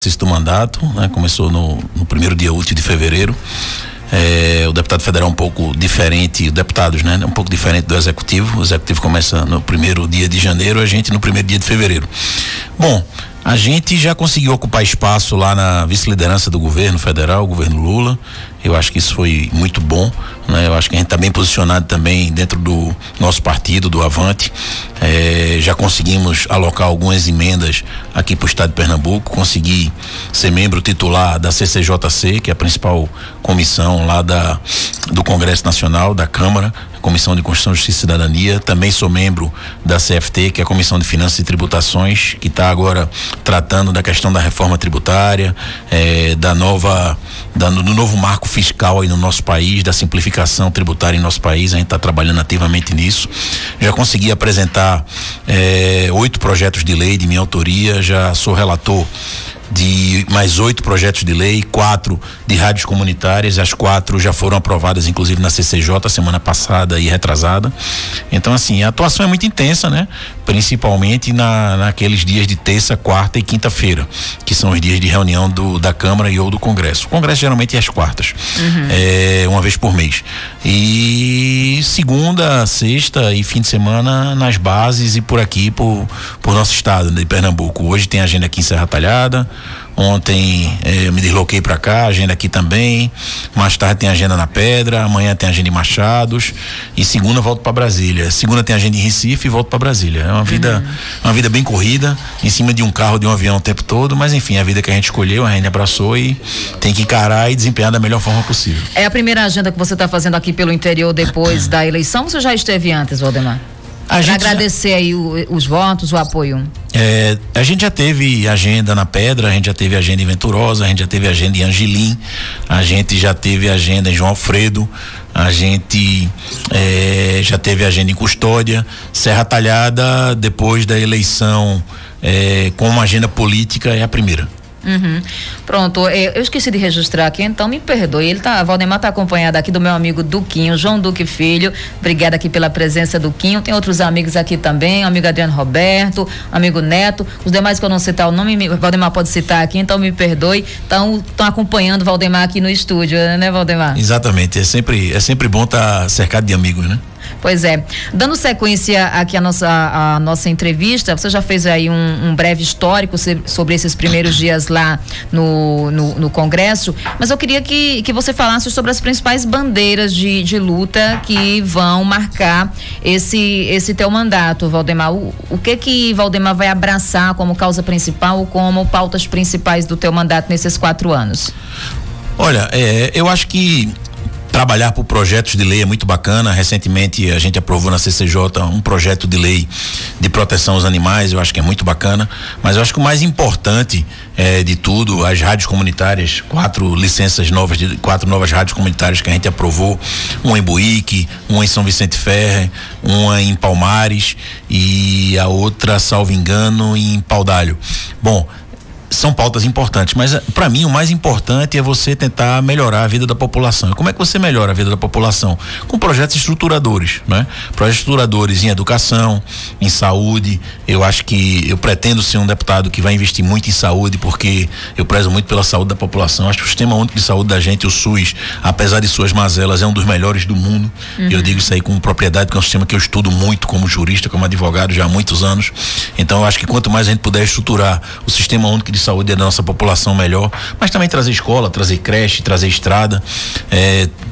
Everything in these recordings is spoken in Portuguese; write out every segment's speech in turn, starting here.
exercício do mandato, né? Começou no primeiro dia útil de fevereiro. O deputado federal é um pouco diferente, deputados, né? Um pouco diferente do executivo. O executivo começa no primeiro dia de janeiro, a gente no primeiro dia de fevereiro. Bom, a gente já conseguiu ocupar espaço lá na vice-liderança do governo federal, o governo Lula. Eu acho que isso foi muito bom, né? Eu acho que a gente está bem posicionado também dentro do nosso partido, do Avante. Já conseguimos alocar algumas emendas aqui para o estado de Pernambuco. Consegui ser membro titular da CCJC, que é a principal comissão lá do Congresso Nacional, da Câmara, Comissão de Constituição, Justiça e Cidadania. Também sou membro da CFT, que é a Comissão de Finanças e Tributações, que está agora tratando da questão da reforma tributária, do novo marco fiscal aí no nosso país, da simplificação tributária em nosso país. A gente está trabalhando ativamente nisso. Já consegui apresentar 8 projetos de lei de minha autoria, já sou relator de mais 8 projetos de lei, 4 de rádios comunitárias. As 4 já foram aprovadas, inclusive na CCJ semana passada e retrasada. Então, assim, a atuação é muito intensa, né? Principalmente naqueles dias de terça, quarta e quinta-feira, que são os dias de reunião da Câmara ou do Congresso. O Congresso geralmente é às quartas, uma vez por mês. E segunda, sexta e fim de semana nas bases e por aqui, por nosso estado de Pernambuco. Hoje tem agenda aqui em Serra Talhada. Ontem eu me desloquei para cá, agenda aqui também. Mais tarde tem agenda na Pedra, amanhã tem agenda em Machados e segunda volto para Brasília. Segunda tem agenda em Recife e volto para Brasília. É uma vida bem corrida, em cima de um carro, de um avião o tempo todo, mas enfim, a vida que a gente escolheu, a gente abraçou e tem que encarar e desempenhar da melhor forma possível. É a primeira agenda que você está fazendo aqui pelo interior depois da eleição, ou você já esteve antes, Valdemar? Para agradecer aí os votos, o apoio. A gente já teve agenda na Pedra, a gente já teve agenda em Venturosa, a gente já teve agenda em Angelim, a gente já teve agenda em João Alfredo, a gente já teve agenda em Custódia. Serra Talhada, depois da eleição, com uma agenda política, é a primeira. Pronto, eu esqueci de registrar aqui, então me perdoe. Valdemar está acompanhado aqui do meu amigo Duquinho, João Duque Filho. Obrigada aqui pela presença, Duquinho. Tem outros amigos aqui também, amigo Adriano Roberto, amigo Neto, os demais que eu não citar o nome, Valdemar pode citar aqui, então me perdoe. Estão acompanhando o Valdemar aqui no estúdio, né, Valdemar? Exatamente, é sempre bom estar cercado de amigos, né? Pois é. Dando sequência aqui a nossa entrevista, você já fez aí um breve histórico sobre esses primeiros dias lá no Congresso, mas eu queria que você falasse sobre as principais bandeiras de luta que vão marcar esse teu mandato, Valdemar. O que Valdemar vai abraçar como causa principal ou como pautas principais do teu mandato nesses 4 anos? Olha, eu acho que trabalhar por projetos de lei é muito bacana. Recentemente a gente aprovou na CCJ um projeto de lei de proteção aos animais, eu acho que é muito bacana, mas eu acho que o mais importante de tudo, as rádios comunitárias, 4 licenças novas, 4 novas rádios comunitárias que a gente aprovou, uma em Buíque, uma em São Vicente Ferre, uma em Palmares e a outra, salvo engano, em Paudalho. Bom, são pautas importantes, mas para mim o mais importante é você tentar melhorar a vida da população. E como é que você melhora a vida da população? Com projetos estruturadores, né? Projetos estruturadores em educação, em saúde. Eu acho que eu pretendo ser um deputado que vai investir muito em saúde, porque eu prezo muito pela saúde da população. Acho que o Sistema Único de Saúde da gente, o SUS, apesar de suas mazelas, é um dos melhores do mundo. Eu digo isso aí com propriedade, porque é um sistema que eu estudo muito como jurista, como advogado já há muitos anos. Então eu acho que quanto mais a gente puder estruturar o Sistema Único de Saúde da nossa população, melhor, mas também trazer escola, trazer creche, trazer estrada,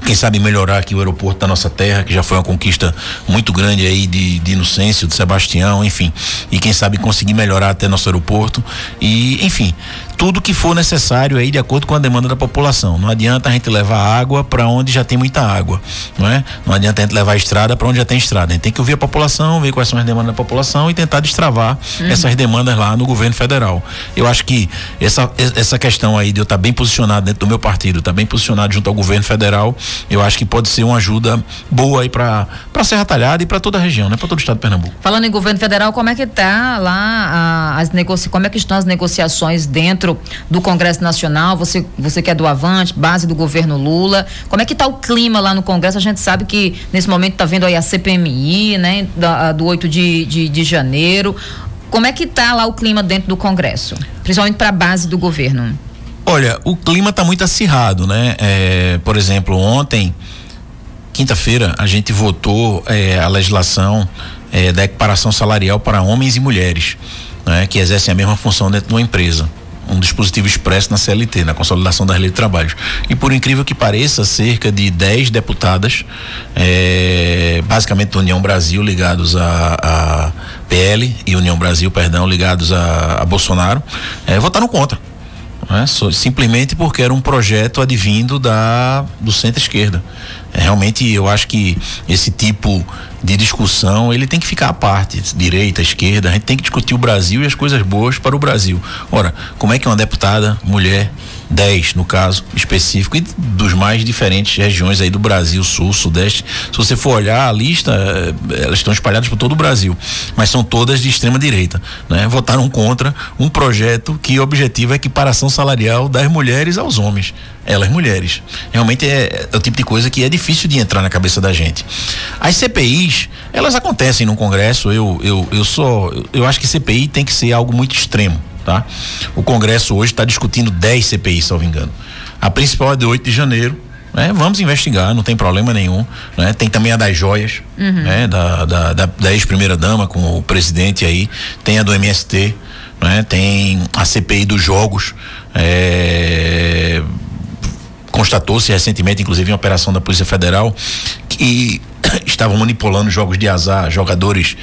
quem sabe melhorar aqui o aeroporto da nossa terra, que já foi uma conquista muito grande aí de Inocêncio, de Sebastião, enfim, e quem sabe conseguir melhorar até nosso aeroporto e, enfim, tudo que for necessário aí de acordo com a demanda da população. Não adianta a gente levar água para onde já tem muita água, não é? Não adianta a gente levar estrada para onde já tem estrada. A gente tem que ouvir a população, ver quais são as demandas da população e tentar destravar essas demandas lá no governo federal. Eu acho que essa questão aí de eu estar bem posicionado dentro do meu partido, estar bem posicionado junto ao governo federal, eu acho que pode ser uma ajuda boa aí para Serra Talhada e para toda a região, né? Para todo o estado de Pernambuco. Falando em governo federal, como é que tá lá como é que estão as negociações dentro do Congresso Nacional? Você que é do Avante, base do governo Lula, como é que está o clima lá no Congresso? A gente sabe que nesse momento está vendo aí a CPMI, né, do 8 de janeiro. Como é que está lá o clima dentro do Congresso, principalmente para a base do governo? Olha, o clima está muito acirrado, né? Por exemplo, ontem, quinta-feira, a gente votou a legislação da equiparação salarial para homens e mulheres, né? Que exercem a mesma função dentro de uma empresa. Um dispositivo expresso na CLT, na consolidação da lei de trabalhos. E por incrível que pareça, cerca de 10 deputadas, basicamente da União Brasil, ligados a PL e União Brasil, perdão, ligados a Bolsonaro, votaram contra. Simplesmente porque era um projeto advindo do centro-esquerda. Realmente eu acho que esse tipo de discussão ele tem que ficar à parte, direita, esquerda. A gente tem que discutir o Brasil e as coisas boas para o Brasil. Ora, como é que uma deputada mulher, 10 no caso específico, e dos mais diferentes regiões aí do Brasil, sul, sudeste, se você for olhar a lista, elas estão espalhadas por todo o Brasil, mas são todas de extrema direita, né? Votaram contra um projeto que o objetivo é a equiparação salarial das mulheres aos homens, elas mulheres. Realmente é o tipo de coisa que é difícil de entrar na cabeça da gente. As CPIs, elas acontecem no Congresso. Eu acho que CPI tem que ser algo muito extremo, tá? O Congresso hoje está discutindo 10 CPIs, salvo engano. A principal é de 8 de janeiro, né? Vamos investigar, não tem problema nenhum, né? Tem também a das joias, né? Da ex-primeira dama com o presidente aí, tem a do MST, né? Tem a CPI dos jogos, constatou-se recentemente, inclusive em operação da Polícia Federal, que estavam manipulando jogos de azar, jogadores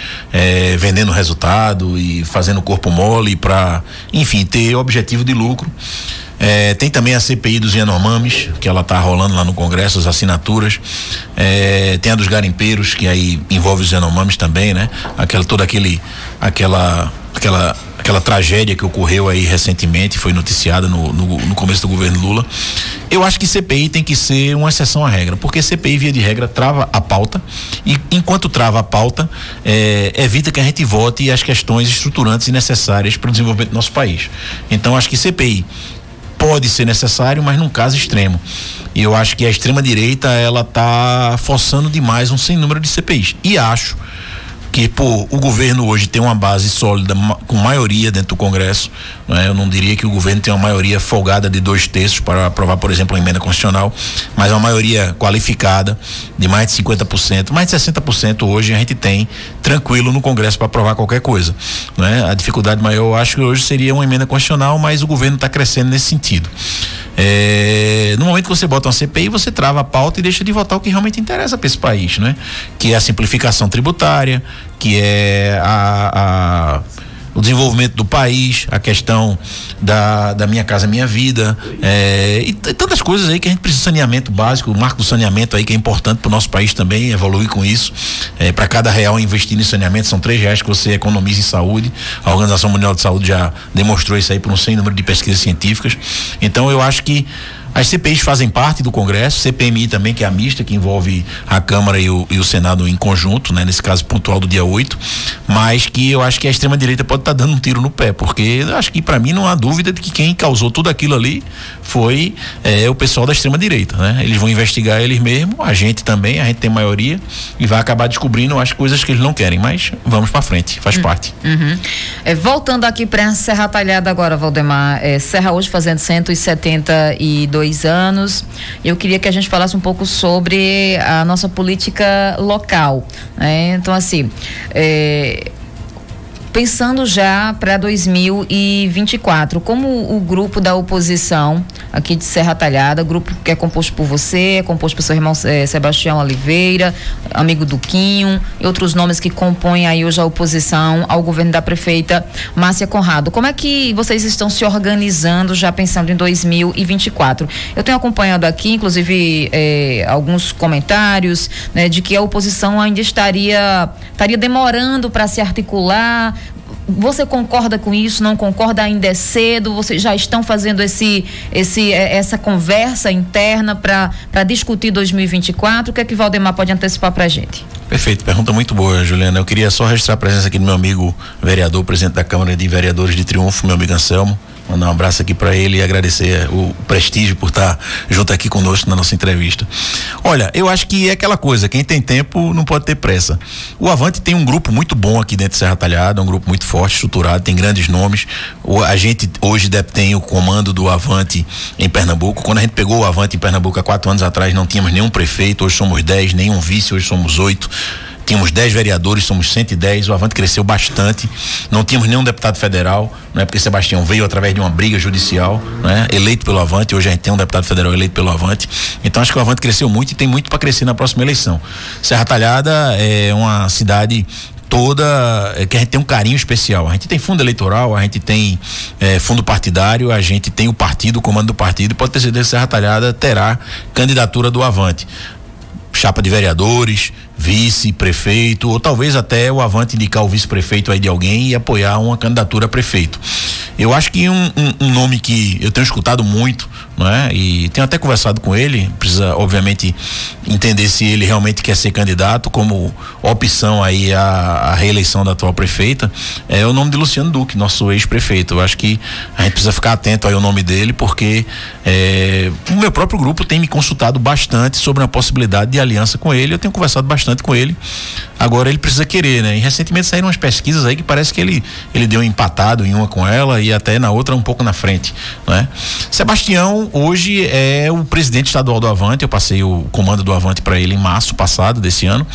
vendendo resultado e fazendo corpo mole para, enfim, ter objetivo de lucro. Tem também a CPI dos Yanomamis, que ela tá rolando lá no Congresso, as assinaturas. Tem a dos garimpeiros, que aí envolve os Yanomamis também, né? Aquela tragédia que ocorreu aí recentemente, foi noticiada no começo do governo Lula. Eu acho que CPI tem que ser uma exceção à regra, porque CPI, via de regra, trava a pauta, e enquanto trava a pauta, evita que a gente vote as questões estruturantes e necessárias para o desenvolvimento do nosso país. Então, acho que CPI pode ser necessário, mas num caso extremo. E eu acho que a extrema-direita, ela tá forçando demais um sem número de CPIs. E acho que o governo hoje tem uma base sólida, com maioria dentro do Congresso, né? Eu não diria que o governo tem uma maioria folgada de 2/3 para aprovar, por exemplo, uma emenda constitucional, mas uma maioria qualificada de mais de 50%, mais de 60% hoje a gente tem tranquilo no Congresso para aprovar qualquer coisa, né? A dificuldade maior, eu acho que hoje seria uma emenda constitucional, mas o governo está crescendo nesse sentido. No momento que você bota uma CPI, você trava a pauta e deixa de votar o que realmente interessa para esse país, né? Que é a simplificação tributária, que é o desenvolvimento do país, a questão da Minha Casa Minha Vida, e tantas coisas aí que a gente precisa de saneamento básico, o marco do saneamento aí que é importante para o nosso país também, evoluir com isso. Para cada real investido em saneamento, são R$3 que você economiza em saúde. A Organização Mundial de Saúde já demonstrou isso aí por um sem número de pesquisas científicas. Então eu acho que as CPIs fazem parte do Congresso, CPMI também, que é a mista, que envolve a Câmara e o Senado em conjunto, né? Nesse caso pontual do dia 8, mas que eu acho que a extrema-direita pode estar dando um tiro no pé, porque eu acho que para mim não há dúvida de que quem causou tudo aquilo ali foi o pessoal da extrema-direita, né? Eles vão investigar eles mesmos, a gente também, a gente tem maioria e vai acabar descobrindo as coisas que eles não querem, mas vamos para frente, faz parte. Voltando aqui para Serra Talhada agora, Valdemar, Serra hoje fazendo 172 anos, eu queria que a gente falasse um pouco sobre a nossa política local, né? Então, assim, pensando já para 2024, como o grupo da oposição aqui de Serra Talhada, grupo que é composto por você, é composto por seu irmão Sebastião Oliveira, amigo do Quinho, e outros nomes que compõem aí hoje a oposição ao governo da prefeita Márcia Conrado. Como é que vocês estão se organizando já pensando em 2024? Eu tenho acompanhado aqui, inclusive, alguns comentários, né, de que a oposição ainda estaria demorando para se articular. Você concorda com isso? Não concorda? Ainda é cedo? Vocês já estão fazendo essa conversa interna para discutir 2024? O que é que Valdemar pode antecipar para a gente? Perfeito, pergunta muito boa, Juliana. Eu queria só registrar a presença aqui do meu amigo vereador, presidente da Câmara de Vereadores de Triunfo, meu amigo Anselmo, Mandar um abraço aqui para ele e agradecer o prestígio por estar junto aqui conosco na nossa entrevista. Olha, eu acho que é aquela coisa, quem tem tempo não pode ter pressa. O Avante tem um grupo muito bom aqui dentro de Serra Talhada, um grupo muito forte, estruturado, tem grandes nomes. A gente hoje tem o comando do Avante em Pernambuco. Quando a gente pegou o Avante em Pernambuco há 4 anos atrás, não tínhamos nenhum prefeito, hoje somos 10, nenhum vice, hoje somos 8. Tínhamos 10 vereadores, somos 110, o Avante cresceu bastante, não tínhamos nenhum deputado federal, né? Porque Sebastião veio através de uma briga judicial, né? Eleito pelo Avante, hoje a gente tem um deputado federal eleito pelo Avante, então acho que o Avante cresceu muito e tem muito para crescer na próxima eleição. Serra Talhada é uma cidade toda que a gente tem um carinho especial. A gente tem fundo eleitoral, a gente tem fundo partidário, a gente tem o partido, o comando do partido, e pode ter certeza que Serra Talhada terá candidatura do Avante. Chapa de vereadores, vice, prefeito, ou talvez até o Avante indicar o vice-prefeito aí de alguém e apoiar uma candidatura a prefeito. Eu acho que um nome que eu tenho escutado muito, não é? E tenho até conversado com ele, precisa obviamente entender se ele realmente quer ser candidato como opção aí à reeleição da atual prefeita, é o nome de Luciano Duque, nosso ex-prefeito. Eu acho que a gente precisa ficar atento aí ao nome dele, porque o meu próprio grupo tem me consultado bastante sobre a possibilidade de aliança com ele. Eu tenho conversado bastante com ele. Agora ele precisa querer, né? E recentemente saíram umas pesquisas aí que parece que ele deu um empatado em uma com ela e até na outra um pouco na frente, né? Sebastião hoje é o presidente estadual do Avante. Eu passei o comando do Avante para ele em março passado desse ano.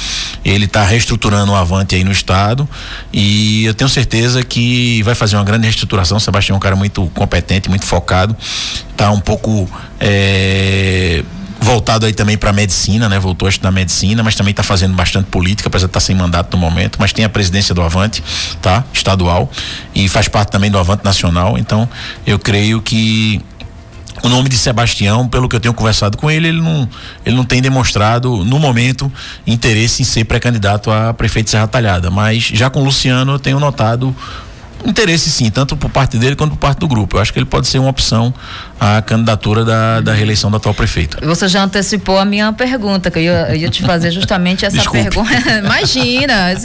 Ele está reestruturando o Avante aí no estado e eu tenho certeza que vai fazer uma grande reestruturação. O Sebastião é um cara muito competente, muito focado, tá um pouco voltado aí também para medicina, né? Voltou a estudar medicina, mas também está fazendo bastante política, apesar de estar sem mandato no momento, mas tem a presidência do Avante, tá? Estadual, e faz parte também do Avante nacional. Então eu creio que o nome de Sebastião, pelo que eu tenho conversado com ele, ele não tem demonstrado no momento interesse em ser pré-candidato a prefeito de Serra Talhada, mas já com o Luciano eu tenho notado interesse sim, tanto por parte dele quanto por parte do grupo. Eu acho que ele pode ser uma opção à candidatura da reeleição da atual prefeita. Você já antecipou a minha pergunta, que eu ia te fazer justamente essa Desculpe. pergunta. Imagina,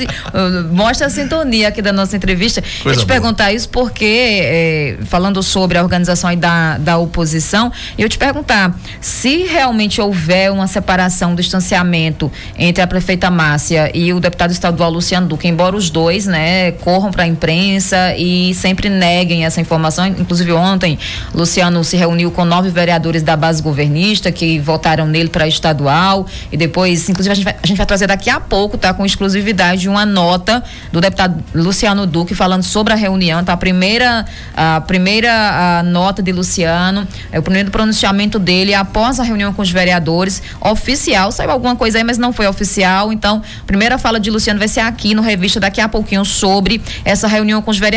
mostra a sintonia aqui da nossa entrevista. Eu te perguntar isso porque, falando sobre a organização aí da oposição, eu te perguntar se realmente houver uma separação, um distanciamento entre a prefeita Márcia e o deputado estadual Luciano Duque, embora os dois, né, corram para a imprensa e sempre neguem essa informação. Inclusive ontem Luciano se reuniu com 9 vereadores da base governista que votaram nele para estadual, e depois, inclusive a gente vai trazer daqui a pouco, tá, com exclusividade, uma nota do deputado Luciano Duque falando sobre a reunião. Tá, a primeira nota de Luciano, o primeiro pronunciamento dele após a reunião com os vereadores, oficial. Saiu alguma coisa aí, mas não foi oficial. Então, a primeira fala de Luciano vai ser aqui no Revista daqui a pouquinho sobre essa reunião com os vereadores.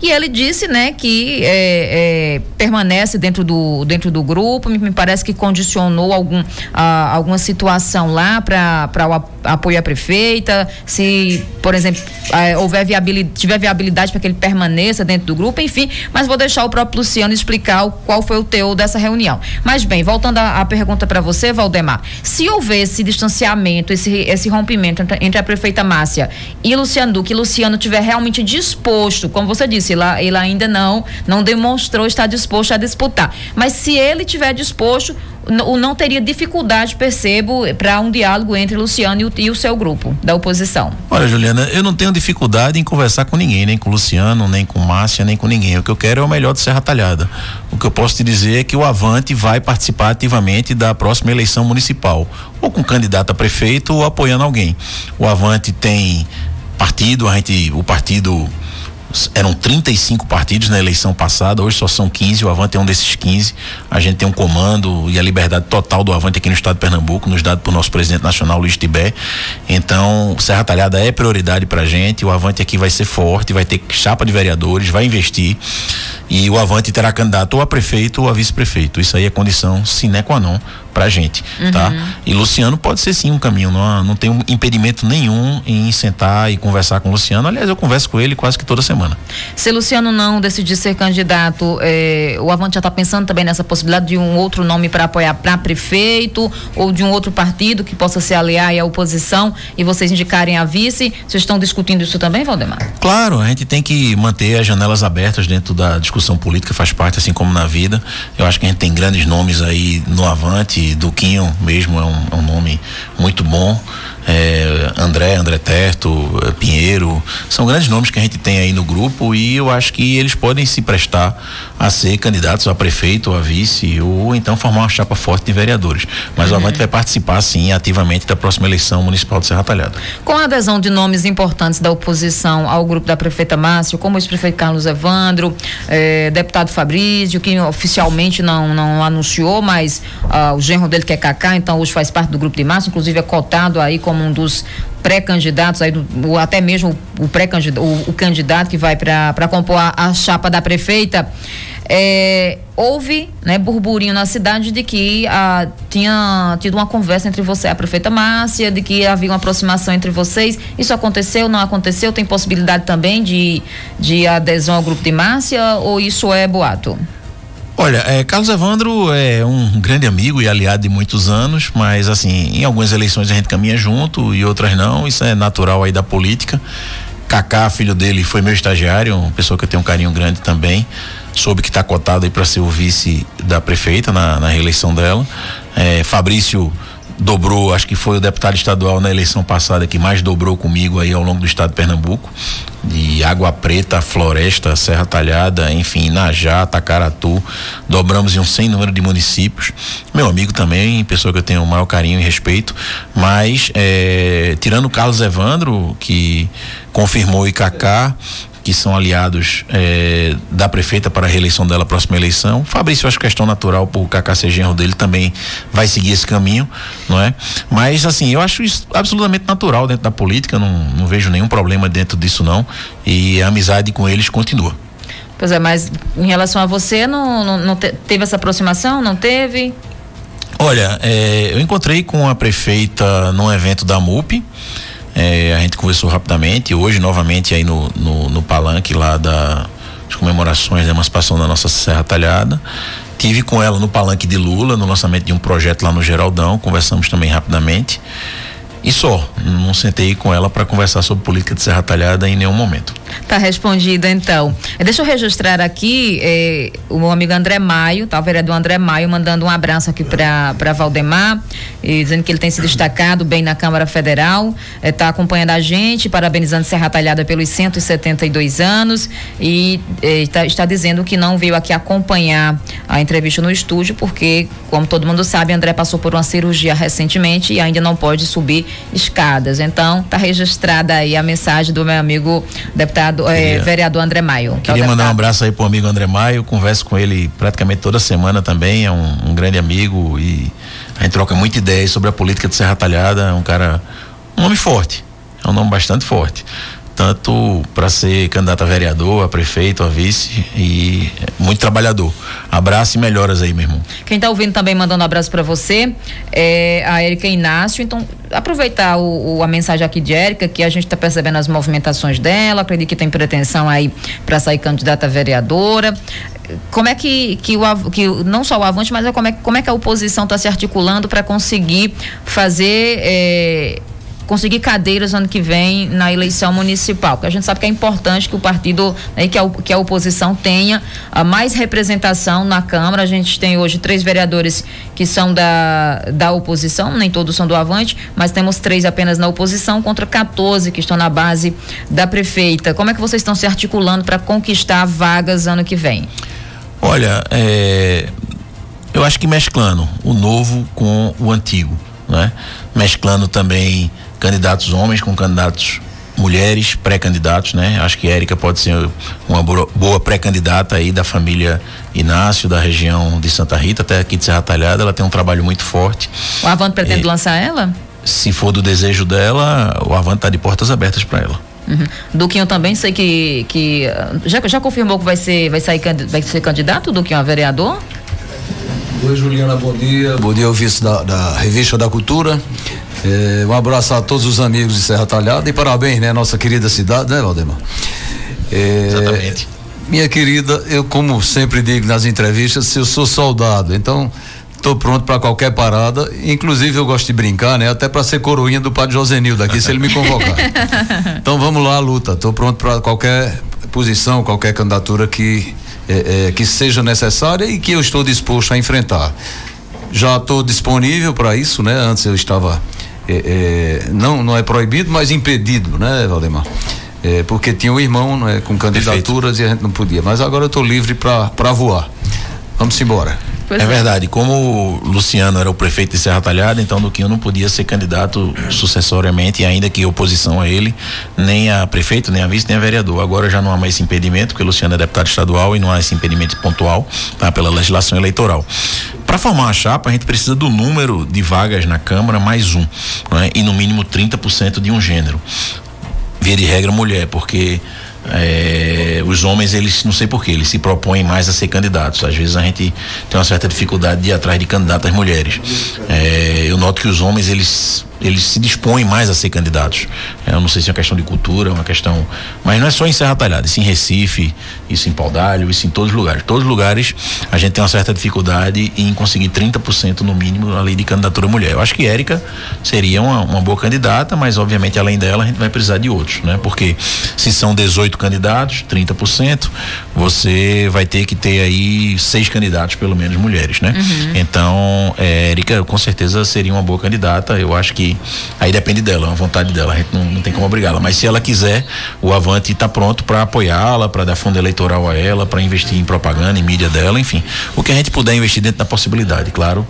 E ele disse, né, que permanece dentro do grupo. Me parece que condicionou alguma situação lá para o apoio à prefeita, se, por exemplo, tiver viabilidade para que ele permaneça dentro do grupo, enfim, mas vou deixar o próprio Luciano explicar qual foi o teor dessa reunião. Mas bem, voltando à pergunta para você, Valdemar, se houver esse distanciamento, esse rompimento entre a prefeita Márcia e Luciano Duque, e Luciano tiver realmente disposto, como você disse, ele ainda não demonstrou estar disposto a disputar, mas se ele tiver disposto, não teria dificuldade, percebo, para um diálogo entre Luciano e o seu grupo da oposição. Olha, Juliana, eu não tenho dificuldade em conversar com ninguém, nem com o Luciano, nem com Márcia, nem com ninguém. O que eu quero é o melhor de Serra Talhada. O que eu posso te dizer é que o Avante vai participar ativamente da próxima eleição municipal, ou com candidato a prefeito ou apoiando alguém. O Avante tem partido, o partido eram 35 partidos na eleição passada, hoje só são 15, o Avante é um desses 15. A gente tem um comando e a liberdade total do Avante aqui no estado de Pernambuco, nos dado por nosso presidente nacional, Luiz Tibé. Então, Serra Talhada é prioridade pra gente. O Avante aqui vai ser forte, vai ter chapa de vereadores, vai investir, e o Avante terá candidato ou a prefeito ou a vice-prefeito. Isso aí é condição sine qua non pra gente, tá? E Luciano pode ser sim um caminho, não tem impedimento nenhum em sentar e conversar com o Luciano. Aliás, eu converso com ele quase que toda semana. semana. Se Luciano não decidir ser candidato, o Avante já está pensando também nessa possibilidade de um outro nome para apoiar para prefeito ou de um outro partido que possa se aliar aí à oposição e vocês indicarem a vice? Vocês estão discutindo isso também, Valdemar? Claro, a gente tem que manter as janelas abertas dentro da discussão política, faz parte, assim como na vida. Eu acho que a gente tem grandes nomes aí no Avante, Duquinho mesmo é um nome muito bom. André Terto, Pinheiro, são grandes nomes que a gente tem aí no grupo e eu acho que eles podem se prestar a ser candidatos a prefeito ou a vice ou então formar uma chapa forte de vereadores, mas o Avante vai participar sim ativamente da próxima eleição municipal de Serra Talhada. Com a adesão de nomes importantes da oposição ao grupo da prefeita Márcia, como o ex-prefeito Carlos Evandro, deputado Fabrício, que oficialmente não anunciou, mas o genro dele que é Cacá, então hoje faz parte do grupo de Márcia, inclusive é cotado aí como um dos pré-candidatos, aí até mesmo o candidato que vai para compor a chapa da prefeita. Houve, né, burburinho na cidade de que tinha tido uma conversa entre você e a prefeita Márcia, de que havia uma aproximação entre vocês. Isso aconteceu, não aconteceu? Tem possibilidade também de adesão ao grupo de Márcia ou isso é boato? Olha, Carlos Evandro é um grande amigo e aliado de muitos anos, mas assim, em algumas eleições a gente caminha junto e outras não, isso é natural aí da política. Cacá, filho dele, foi meu estagiário, uma pessoa que eu tenho um carinho grande também, soube que está cotado aí para ser o vice da prefeita na reeleição dela. Fabrício dobrou, acho que foi o deputado estadual na eleição passada que mais dobrou comigo aí ao longo do estado de Pernambuco, de Água Preta, Floresta, Serra Talhada, enfim, Najá, Tacaratu, dobramos em um sem número de municípios. Meu amigo também, pessoa que eu tenho o maior carinho e respeito, mas tirando o Carlos Evandro, que confirmou, e Cacá, que são aliados da prefeita para a reeleição dela, próxima eleição. Fabrício, eu acho questão natural, por Cacá ser genro dele, também vai seguir esse caminho, não é? Mas assim, eu acho isso absolutamente natural dentro da política, não vejo nenhum problema dentro disso não, e a amizade com eles continua. Pois é, mas em relação a você, não teve essa aproximação? Não teve? Olha, eu encontrei com a prefeita num evento da MUP. A gente conversou rapidamente, hoje novamente aí no palanque lá das comemorações da emancipação da nossa Serra Talhada. Tive com ela no palanque de Lula, no lançamento de um projeto lá no Geraldão, conversamos também rapidamente. E só, não sentei com ela para conversar sobre política de Serra Talhada em nenhum momento. Tá respondido então. Deixa eu registrar aqui o meu amigo André Maio, tá? O vereador André Maio mandando um abraço aqui para Valdemar, dizendo que ele tem se destacado bem na Câmara Federal, tá acompanhando a gente, parabenizando Serra Talhada pelos 172 anos e está dizendo que não veio aqui acompanhar a entrevista no estúdio porque, como todo mundo sabe, André passou por uma cirurgia recentemente e ainda não pode subir escadas. Então, tá registrada aí a mensagem do meu amigo deputado vereador André Maio. Queria mandar um abraço aí pro amigo André Maio, converso com ele praticamente toda semana também, é um grande amigo e a gente troca muita ideia sobre a política de Serra Talhada, é um nome forte, é um nome bastante forte, tanto para ser candidato a vereador, a prefeito, a vice e muito trabalhador. Abraço e melhoras aí, meu irmão. Quem tá ouvindo também mandando um abraço para você é a Érica Inácio, então aproveitar a mensagem aqui de Érica, que a gente tá percebendo as movimentações dela, acredito que tem pretensão aí para sair candidata a vereadora. Como é que não só o Avante, mas como é que a oposição está se articulando para conseguir conseguir cadeiras ano que vem na eleição municipal, porque a gente sabe que é importante que o partido, né, que a oposição tenha mais representação na Câmara. A gente tem hoje 3 vereadores que são da oposição, nem todos são do Avante, mas temos 3 apenas na oposição contra 14 que estão na base da prefeita. Como é que vocês estão se articulando para conquistar vagas ano que vem? Olha, eu acho que mesclando o novo com o antigo, né? Mesclando também candidatos homens com candidatos mulheres, pré-candidatos, né? Acho que a Érica pode ser uma boa pré-candidata aí da família Inácio, da região de Santa Rita, até aqui de Serra Talhada. Ela tem um trabalho muito forte. O Avante pretende lançar ela? Se for do desejo dela, o Avante está de portas abertas para ela. Uhum. Duquinho também, sei que já confirmou que vai ser candidato, Duquinho, a vereador? Oi, Juliana, bom dia. Bom dia, o vice da Revista da Cultura. Um abraço a todos os amigos de Serra Talhada e parabéns, né? Nossa querida cidade, né, Valdemar? Exatamente. Minha querida, eu como sempre digo nas entrevistas, eu sou soldado, então estou pronto para qualquer parada, inclusive eu gosto de brincar, né? Até para ser coroinha do padre Josenildo aqui, se ele me convocar. Então vamos lá, luta, estou pronto para qualquer posição, qualquer candidatura que seja necessária e que eu estou disposto a enfrentar. Já estou disponível para isso, né? Antes eu estava não é proibido, mas impedido, né, Valdemar? Porque tinha um irmão, né, com candidaturas. Perfeito. E a gente não podia, mas agora eu estou livre para voar. Vamos embora. É verdade, como o Luciano era o prefeito de Serra Talhada, então Duquinho não podia ser candidato sucessoriamente, ainda que oposição a ele, nem a prefeito, nem a vice, nem a vereador. Agora já não há mais esse impedimento, porque o Luciano é deputado estadual e não há esse impedimento pontual, tá, pela legislação eleitoral. Para formar uma chapa, a gente precisa do número de vagas na Câmara mais um, né, e no mínimo 30% de um gênero. Via de regra, mulher, porque os homens, eles, não sei porquê, eles se propõem mais a ser candidatos. Às vezes a gente tem uma certa dificuldade de ir atrás de candidatas mulheres. Eu noto que os homens, eles se dispõem mais a ser candidatos. Eu não sei se é uma questão de cultura, uma questão, mas não é só em Serra Talhada, isso em Recife, isso em Paudalho, isso em todos os lugares. Todos os lugares a gente tem uma certa dificuldade em conseguir 30% no mínimo na lei de candidatura mulher. Eu acho que Érica seria uma boa candidata, mas obviamente além dela a gente vai precisar de outros, né? Porque se são 18 candidatos, 30%, você vai ter que ter aí 6 candidatos pelo menos mulheres, né? Uhum. Então, Érica com certeza seria uma boa candidata. Eu acho que aí depende dela, a vontade dela, a gente não tem como obrigá-la, mas se ela quiser, o Avante está pronto para apoiá-la, para dar fundo eleitoral a ela, para investir em propaganda, em mídia dela, enfim, o que a gente puder investir dentro da possibilidade, claro,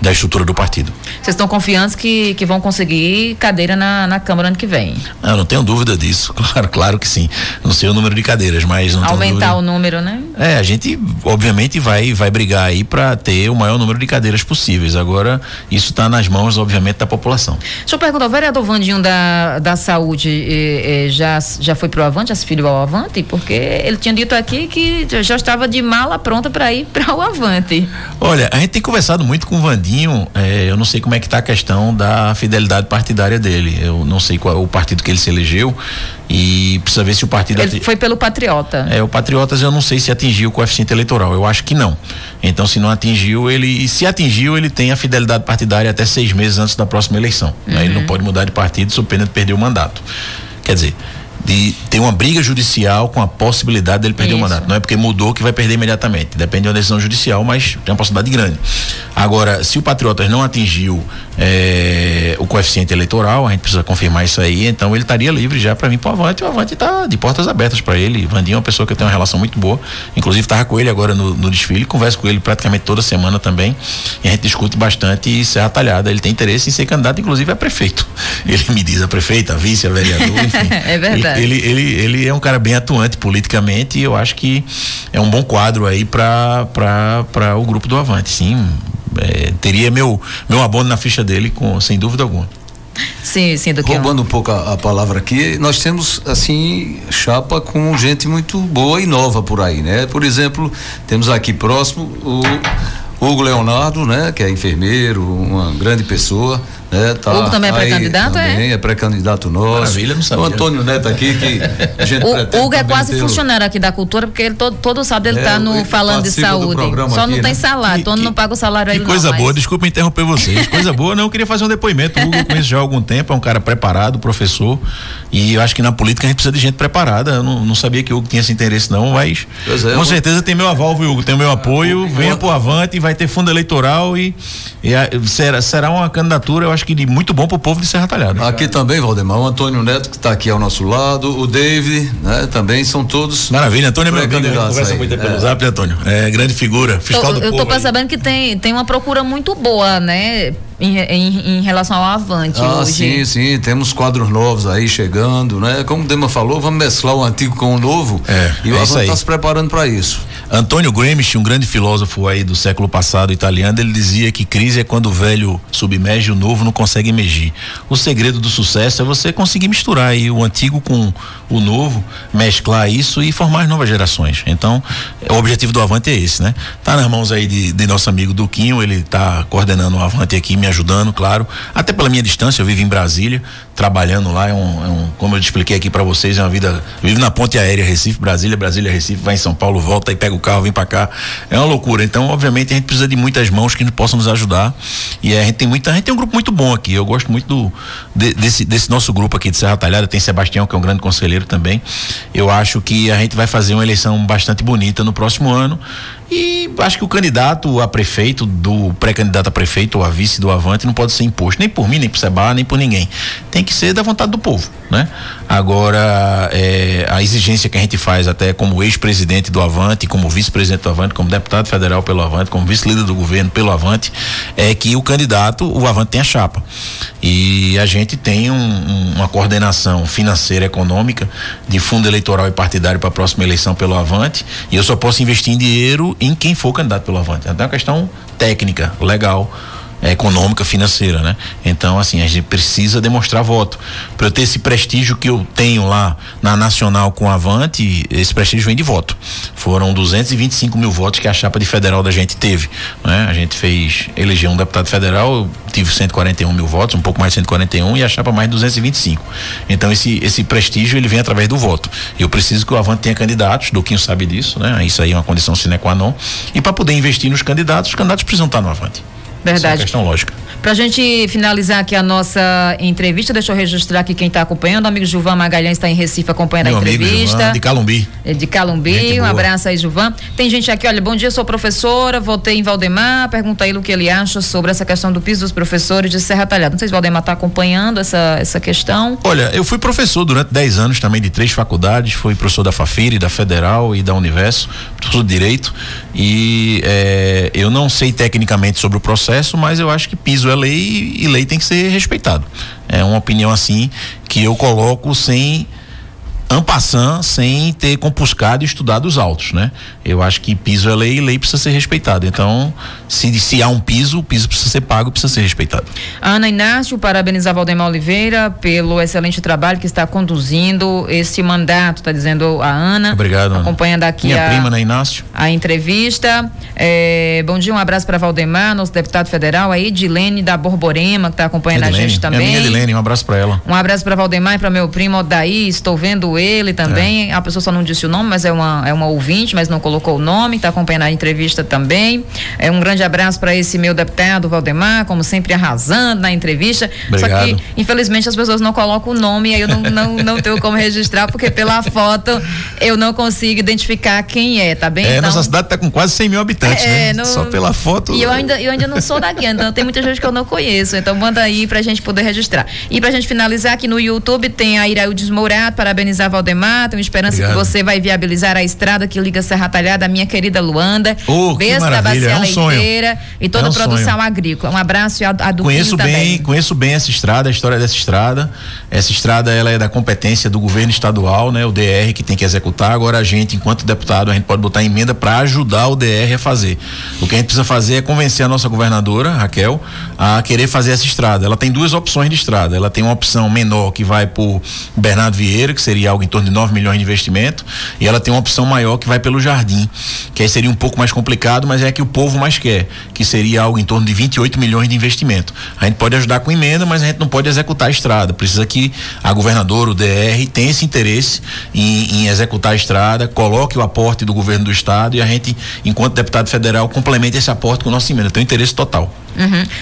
da estrutura do partido. Vocês estão confiantes que vão conseguir cadeira na Câmara ano que vem? Não tenho dúvida disso, claro que sim. Não sei o número de cadeiras, mas não aumentar o número, né? A gente obviamente vai brigar aí para ter o maior número de cadeiras possíveis. Agora, isso está nas mãos, obviamente, da população. Deixa eu perguntar, o vereador Vandinho da Saúde já foi pro Avante, já se filiou ao Avante? Porque ele tinha dito aqui que já estava de mala pronta para ir para o Avante. Olha, a gente tem conversado muito com o Vandinho, eu não sei como é que está a questão da fidelidade partidária dele, eu não sei qual é o partido que ele se elegeu e precisa ver se o partido... Ele foi pelo Patriota. O Patriotas eu não sei se atingiu o coeficiente eleitoral, eu acho que não. Então, se não atingiu, e se atingiu, ele tem a fidelidade partidária até 6 meses antes da próxima eleição. Uhum. Ele não pode mudar de partido sob pena de perder o mandato. Quer dizer, de ter uma briga judicial com a possibilidade dele perder o mandato. Não é porque mudou que vai perder imediatamente. Depende de uma decisão judicial, mas tem uma possibilidade grande. Agora, se o Patriotas não atingiu o coeficiente eleitoral, a gente precisa confirmar isso aí, então ele estaria livre já para vir para o Avante. O Avante está de portas abertas para ele. Vandinho é uma pessoa que eu tenho uma relação muito boa. Inclusive, estava com ele agora no desfile, converso com ele praticamente toda semana também. E a gente discute bastante Serra Talhada. Ele tem interesse em ser candidato, inclusive, a prefeito. Ele me diz a prefeita, a vice, a vereador, enfim. É verdade. Ele é um cara bem atuante politicamente e eu acho que é um bom quadro aí para o grupo do Avante, sim. Teria meu abono na ficha dele, sem dúvida alguma. Sim, Duquinho. Roubando um pouco a palavra aqui, nós temos assim chapa com gente muito boa e nova por aí, né? Por exemplo, temos aqui próximo o Hugo Leonardo, né? Que é enfermeiro, uma grande pessoa, né? Tá, Hugo também é pré-candidato, também é pré-candidato nosso. Maravilha, não sabia. O Antônio Neto aqui, que a gente o Hugo é quase funcionário aqui da cultura, porque ele todo sábado ele tá falando de saúde. Só aqui, não tem salário, todo mundo não paga o salário aí. Que coisa boa, desculpa interromper vocês. Coisa boa, não, eu queria fazer um depoimento. O Hugo eu conheço já há algum tempo, é um cara preparado, professor, e eu acho que na política a gente precisa de gente preparada. Eu não sabia que o Hugo tinha esse interesse não, mas com certeza tem meu aval, viu, Hugo? Tem o meu apoio, venha pro Avante, vai ter fundo eleitoral e será uma candidatura, eu acho que muito bom pro povo de Serra Talhada. Aqui também, Valdemar, o Antônio Neto, que está aqui ao nosso lado, o David, né? Também são todos. Maravilha, Antônio é meu amigo, conversa muito pelo Zap, Antônio, grande figura, fiscal do povo. Eu tô percebendo que tem uma procura muito boa, né? Em relação ao Avante hoje. Sim, temos quadros novos aí chegando, né? Como o Dema falou, vamos mesclar o antigo com o novo e o Avante está se preparando para isso. Antônio Gramsci, um grande filósofo aí do século passado italiano, ele dizia que crise é quando o velho submerge e o novo não consegue emergir. O segredo do sucesso é você conseguir misturar aí o antigo com o novo, mesclar isso e formar as novas gerações. Então, o objetivo do Avante é esse, né? Tá nas mãos aí de nosso amigo Duquinho, ele tá coordenando o Avante aqui, me ajudando, claro, até pela minha distância, eu vivo em Brasília, trabalhando lá, como eu te expliquei aqui para vocês, é uma vida, vive na ponte aérea Recife, Brasília, Recife, vai em São Paulo, volta e pega o carro, vem para cá, é uma loucura. Então, obviamente, a gente precisa de muitas mãos que possam nos ajudar, e a gente tem um grupo muito bom aqui. Eu gosto muito desse nosso grupo aqui de Serra Talhada. Tem Sebastião, que é um grande conselheiro também. Eu acho que a gente vai fazer uma eleição bastante bonita no próximo ano, e acho que o candidato a prefeito, do pré-candidato a prefeito ou a vice do Avante, não pode ser imposto nem por mim, nem por Seba, nem por ninguém. Tem que ser da vontade do povo, né? Agora, a exigência que a gente faz, até como ex-presidente do Avante, como vice-presidente do Avante, como deputado federal pelo Avante, como vice-líder do governo pelo Avante, é que o candidato, o Avante, tenha chapa. E a gente tem uma coordenação financeira, econômica, de fundo eleitoral e partidário para a próxima eleição pelo Avante, e eu só posso investir em dinheiro em quem for candidato pelo Avante. É uma questão técnica, legal, econômica, financeira, né? Então, assim, a gente precisa demonstrar voto. Para eu ter esse prestígio que eu tenho lá na Nacional com o Avante, esse prestígio vem de voto. Foram 225 mil votos que a chapa de federal da gente teve, né? A gente elegeu um deputado federal, eu tive 141 mil votos, um pouco mais de 141, e a chapa mais de 225. Então, esse prestígio, ele vem através do voto. Eu preciso que o Avante tenha candidatos, Duquinho sabe disso, né? Isso aí é uma condição sine qua non. E para poder investir nos candidatos, os candidatos precisam estar no Avante. Verdade. Essa é uma questão lógica. Pra gente finalizar aqui a nossa entrevista, deixa eu registrar aqui quem está acompanhando. O amigo Gilvan Magalhães está em Recife acompanhando a entrevista. Gilvan, de Calumbi. De Calumbi, um abraço aí, Gilvan. Tem gente aqui, olha, bom dia, sou professora, votei em Valdemar, pergunta a ele o que ele acha sobre essa questão do piso dos professores de Serra Talhada. Não sei se o Valdemar está acompanhando essa questão. Olha, eu fui professor durante 10 anos também de 3 faculdades, fui professor da Fafiri, da Federal e da Universo, professor de Direito, e eu não sei tecnicamente sobre o processo, mas eu acho que piso é lei e lei tem que ser respeitado. É uma opinião assim que eu coloco sem en passant, sem ter compuscado e estudado os autos, né? Eu acho que piso é lei e lei precisa ser respeitado. Então, se há um piso, o piso precisa ser pago, precisa ser respeitado. Ana Inácio, parabenizar Valdemar Oliveira pelo excelente trabalho que está conduzindo esse mandato, está dizendo a Ana. Obrigado, Ana. Acompanhando aqui minha prima, né, Inácio? A entrevista. Bom dia, um abraço para Valdemar, nosso deputado federal, a Edilene da Borborema, que está acompanhando a gente também. Minha amiga Edilene, um abraço para ela. Um abraço para Valdemar e para meu primo Odaí, estou vendo ele também, a pessoa só não disse o nome, mas é uma ouvinte, mas não colocou o nome, está acompanhando a entrevista também. Um grande abraço para esse meu deputado Valdemar, como sempre arrasando na entrevista. Obrigado. Só que infelizmente as pessoas não colocam o nome e aí eu não tenho como registrar, porque pela foto eu não consigo identificar quem é, tá bem? Então, nossa cidade está com quase 100 mil habitantes, né? Só pela foto. E eu ainda não sou daqui, então tem muita gente que eu não conheço, então manda aí pra gente poder registrar. E pra gente finalizar, aqui no YouTube tem a Iraildes Mourato, parabenizar Valdemar, tenho esperança que você vai viabilizar a estrada que liga Serra Talhada, a minha querida Luanda, Besta da Bacia Leiteira e toda a produção agrícola. Um abraço e a do Conheço bem essa estrada, a história dessa estrada. Essa estrada, ela é da competência do governo estadual, né? O DR que tem que executar. Agora a gente, enquanto deputado, a gente pode botar emenda para ajudar o DR a fazer. O que a gente precisa fazer é convencer a nossa governadora, Raquel, a querer fazer essa estrada. Ela tem 2 opções de estrada. Ela tem uma opção menor que vai por Bernardo Vieira, que seria algo em torno de 9 milhões de investimento, e ela tem uma opção maior que vai pelo Jardim, que aí seria um pouco mais complicado, mas é a que o povo mais quer, que seria algo em torno de 28 milhões de investimento. A gente pode ajudar com emenda, mas a gente não pode executar a estrada. Precisa que a governadora, o DR, tenha esse interesse em executar a estrada, coloque o aporte do governo do estado e a gente, enquanto deputado federal, complemente esse aporte com nossa emenda. Tem um interesse total.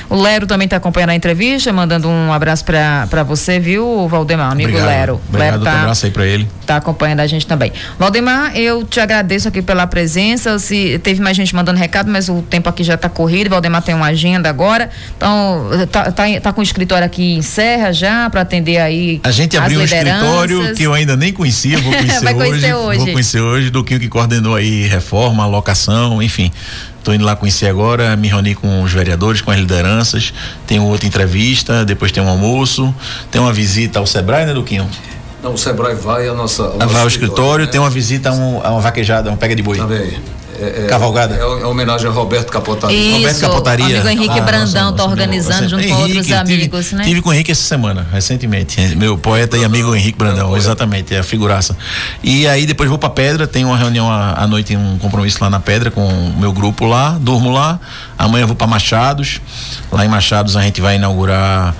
O Lero também está acompanhando a entrevista, mandando um abraço para você, viu, Valdemar, amigo? Obrigado. Lero. Obrigado, um abraço aí para ele. Tá acompanhando a gente também. Valdemar, eu te agradeço aqui pela presença. Teve mais gente mandando recado, mas o tempo aqui já está corrido. Valdemar tem uma agenda agora, então tá com o escritório aqui em Serra já para atender aí. A gente abriu um escritório que eu ainda nem conhecia, vou conhecer Vai conhecer hoje. Vou conhecer hoje, Duquinho que coordenou aí reforma, alocação, enfim. Estou indo lá conhecer agora, me reuni com os vereadores, com as lideranças, tem outra entrevista, depois tem um almoço, tem uma visita ao Sebrae, né, Duquinho? Não, o Sebrae vai a nossa... Vai ao escritório, né? Tem uma visita a uma vaquejada, uma pega de boi. Também. Cavalgada. É homenagem a Roberto Capotaria. Isso, Roberto Capotaria. Amigo Henrique Brandão está organizando junto com outros amigos, né? Tive com o Henrique essa semana, recentemente. Meu poeta e amigo Henrique Brandão, exatamente, é a figuraça. E aí depois vou pra Pedra, tenho uma reunião à noite, um compromisso lá na Pedra com o meu grupo lá, durmo lá. Amanhã vou pra Machados. Lá em Machados a gente vai inaugurar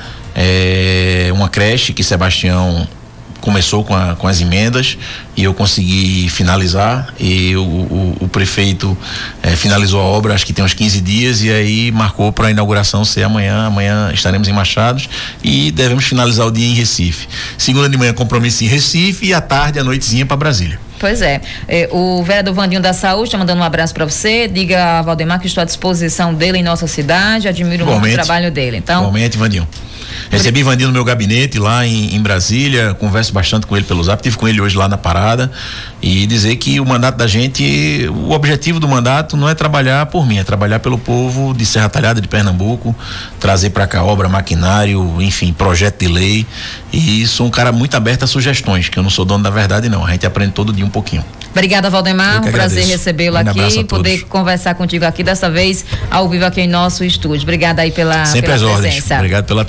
uma creche que Sebastião começou com as emendas e eu consegui finalizar, e o prefeito finalizou a obra, acho que tem uns 15 dias, e aí marcou para a inauguração ser amanhã estaremos em Machados e devemos finalizar o dia em Recife. Segunda de manhã compromisso em Recife e à tarde, à noitezinha para Brasília. Pois é, o vereador Vandinho da Saúde está mandando um abraço para você. Diga a Valdemar que estou à disposição dele em nossa cidade, admiro muito o trabalho dele. Então, igualmente, Vandinho. Recebi Vandinho no meu gabinete lá em Brasília, converso bastante com ele pelo Zap, tive com ele hoje lá na parada, e dizer que o mandato da gente, o objetivo do mandato não é trabalhar por mim, é trabalhar pelo povo de Serra Talhada, de Pernambuco, trazer para cá obra, maquinário, enfim, projeto de lei, e sou um cara muito aberto a sugestões, que eu não sou dono da verdade não, a gente aprende todo dia um pouquinho. Obrigada, Valdemar, um prazer recebê-lo aqui, poder conversar contigo aqui, dessa vez ao vivo aqui em nosso estúdio. Obrigada aí pela Sempre presença. Obrigado pela